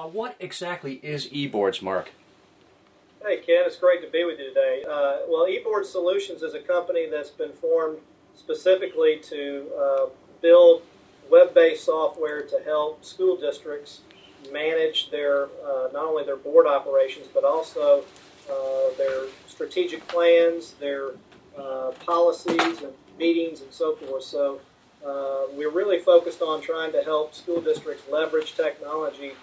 What exactly is eBoards, Mark? Hey Ken, it's great to be with you today. Well, eBOARDsolutions is a company that's been formed specifically to build web-based software to help school districts manage their not only their board operations but also their strategic plans, their policies and meetings and so forth. So we're really focused on trying to help school districts leverage technology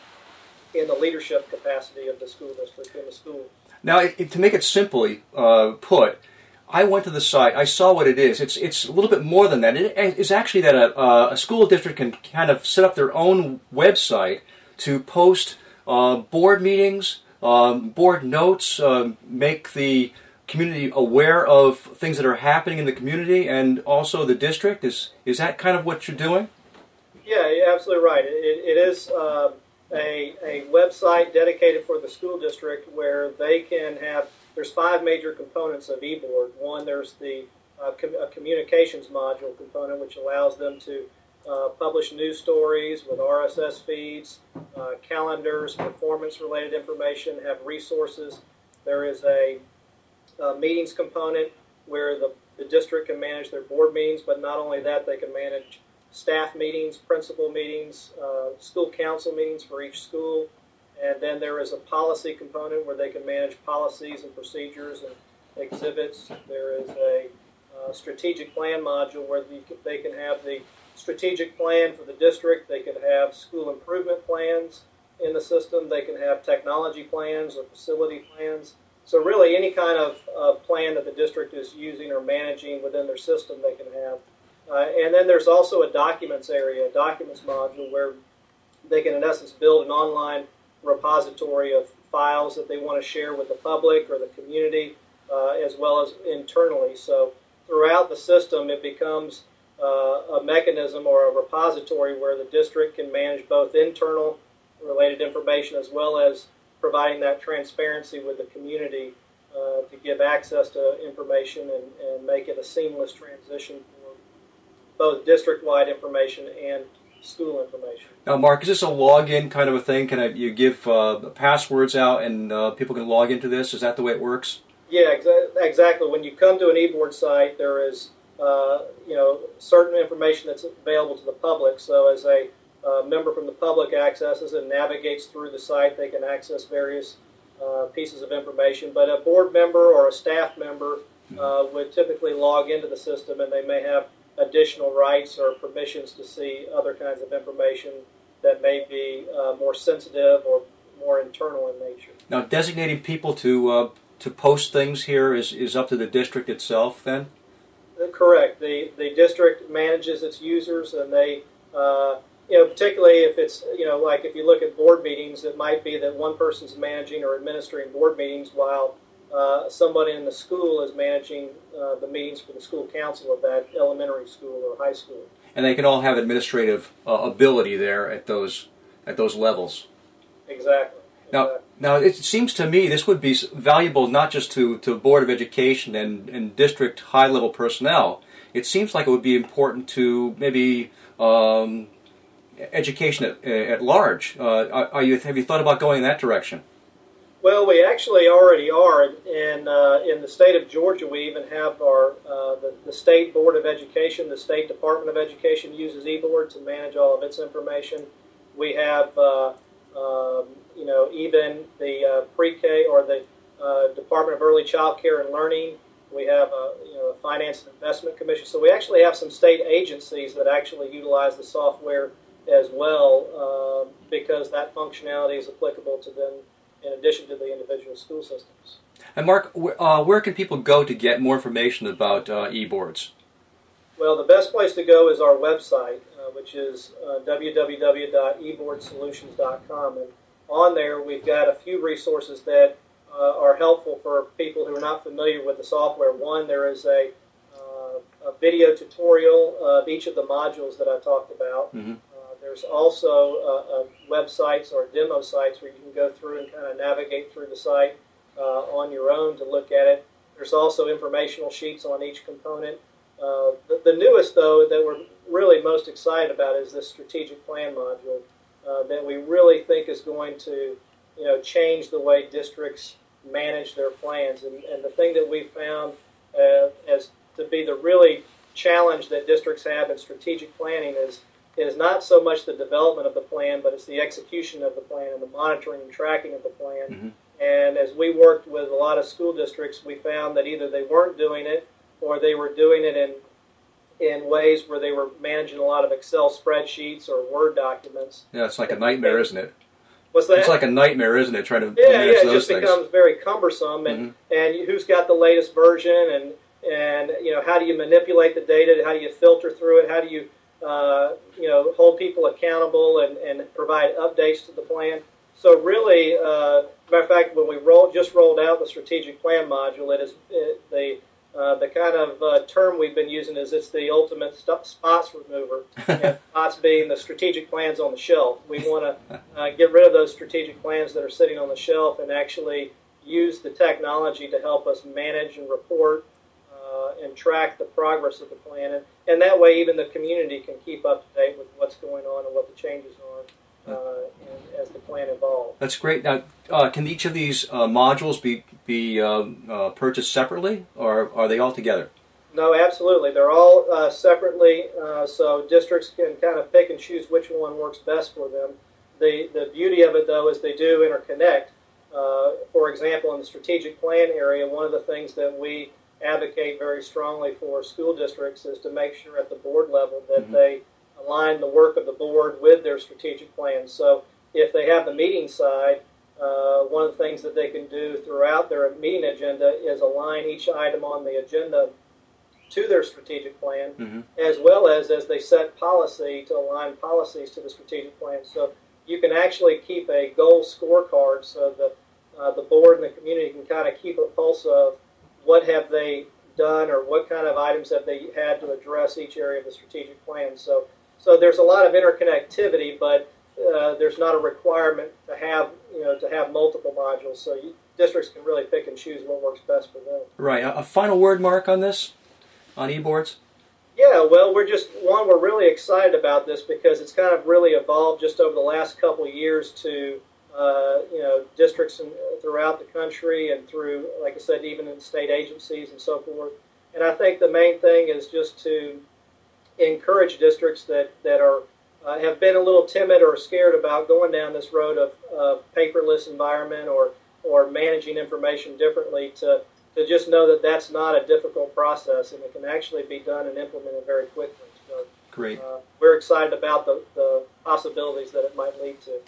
in the leadership capacity of the school district in the school. Now, to make it simply put, I went to the site, I saw what it is. It's a little bit more than that. It's actually that a school district can kind of set up their own website to post board meetings, board notes, make the community aware of things that are happening in the community and also the district. Is that kind of what you're doing? Yeah, you're absolutely right. It is a website dedicated for the school district where they can have, there's 5 major components of eBoard. One, there's the communications module component, which allows them to publish news stories with RSS feeds, calendars, performance-related information, have resources. There is a meetings component where the district can manage their board meetings, but not only that, they can manage staff meetings, principal meetings, school council meetings for each school, and then there is a policy component where they can manage policies and procedures and exhibits. There is a strategic plan module where they can have the strategic plan for the district. They can have school improvement plans in the system. They can have technology plans or facility plans. So really any kind of plan that the district is using or managing within their system they can have. And then there's also a documents area, a documents module, where they can, in essence, build an online repository of files that they want to share with the public or the community, as well as internally. So throughout the system, it becomes a mechanism or a repository where the district can manage both internal related information as well as providing that transparency with the community to give access to information and make it a seamless transition both district-wide information and school information. Now, Mark, is this a login kind of a thing? Can you give passwords out and people can log into this? Is that the way it works? Yeah, exactly. When you come to an eBoard site, there is certain information that's available to the public. So as a member from the public accesses and navigates through the site, they can access various pieces of information. But a board member or a staff member would typically log into the system, and they may have additional rights or permissions to see other kinds of information that may be more sensitive or more internal in nature. Now, designating people to post things here is up to the district itself, then? Correct. The district manages its users, and they, particularly if it's, like if you look at board meetings, it might be that one person's managing or administering board meetings while somebody in the school is managing the meetings for the school council of that elementary school or high school. And they can all have administrative ability there at those levels. Exactly. Now, it seems to me this would be valuable not just to Board of Education and district high-level personnel. It seems like it would be important to maybe education at large. Have you thought about going in that direction? Well, we actually already are, and in the state of Georgia, we even have our the State Board of Education, the State Department of Education uses eBoard to manage all of its information. We have, even the pre-K or the Department of Early Child Care and Learning. We have a Finance and Investment Commission. So we actually have some state agencies that actually utilize the software as well because that functionality is applicable to them, in addition to the individual school systems. And Mark, where can people go to get more information about eBoards? Well, the best place to go is our website, which is www.eBOARDsolutions.com. And on there, we've got a few resources that are helpful for people who are not familiar with the software. One, there is a video tutorial of each of the modules that I talked about. Mm-hmm. There's also websites or demo sites where you can go through and kind of navigate through the site on your own to look at it. There's also informational sheets on each component. The newest, though, that we're really most excited about is this strategic plan module. that we really think is going to, change the way districts manage their plans. And the thing that we found as to be the really challenge that districts have in strategic planning is not so much the development of the plan, but it's the execution of the plan and the monitoring and tracking of the plan. Mm-hmm. And as we worked with a lot of school districts, we found that either they weren't doing it or they were doing it in ways where they were managing a lot of Excel spreadsheets or Word documents. Yeah, it's like a nightmare, isn't it? What's that? It's like a nightmare, isn't it, trying to manage those things? Yeah, it just becomes very cumbersome, and who's got the latest version, and how do you manipulate the data? How do you filter through it? How do you hold people accountable and provide updates to the plan? So really, matter of fact, when we just rolled out the strategic plan module, the kind of term we've been using is it's the ultimate spots remover. And spots being the strategic plans on the shelf. We want to get rid of those strategic plans that are sitting on the shelf and actually use the technology to help us manage and report and track the progress of the plan. And that way even the community can keep up to date with what's going on and what the changes are as the plan evolves. That's great. Now, can each of these modules be purchased separately, or are they all together? No, absolutely. They're all separately, so districts can kind of pick and choose which one works best for them. The beauty of it, though, is they do interconnect. For example, in the strategic plan area, one of the things that we advocate very strongly for school districts is to make sure at the board level that they align the work of the board with their strategic plan. So if they have the meeting side, one of the things that they can do throughout their meeting agenda is align each item on the agenda to their strategic plan, as well as they set policy to align policies to the strategic plan. So you can actually keep a goal scorecard so the board and the community can kind of keep a pulse of what have they done or what kind of items have they had to address each area of the strategic plan. So there's a lot of interconnectivity, but there's not a requirement to have multiple modules. So districts can really pick and choose what works best for them. Right. A final word, Mark, on this, on eBoards? Yeah, well, we're really excited about this because it's kind of really evolved just over the last couple of years to districts throughout the country and through, like I said, even in state agencies and so forth. And I think the main thing is just to encourage districts that are have been a little timid or scared about going down this road of paperless environment or managing information differently to just know that that's not a difficult process and it can actually be done and implemented very quickly. So, great. We're excited about the possibilities that it might lead to.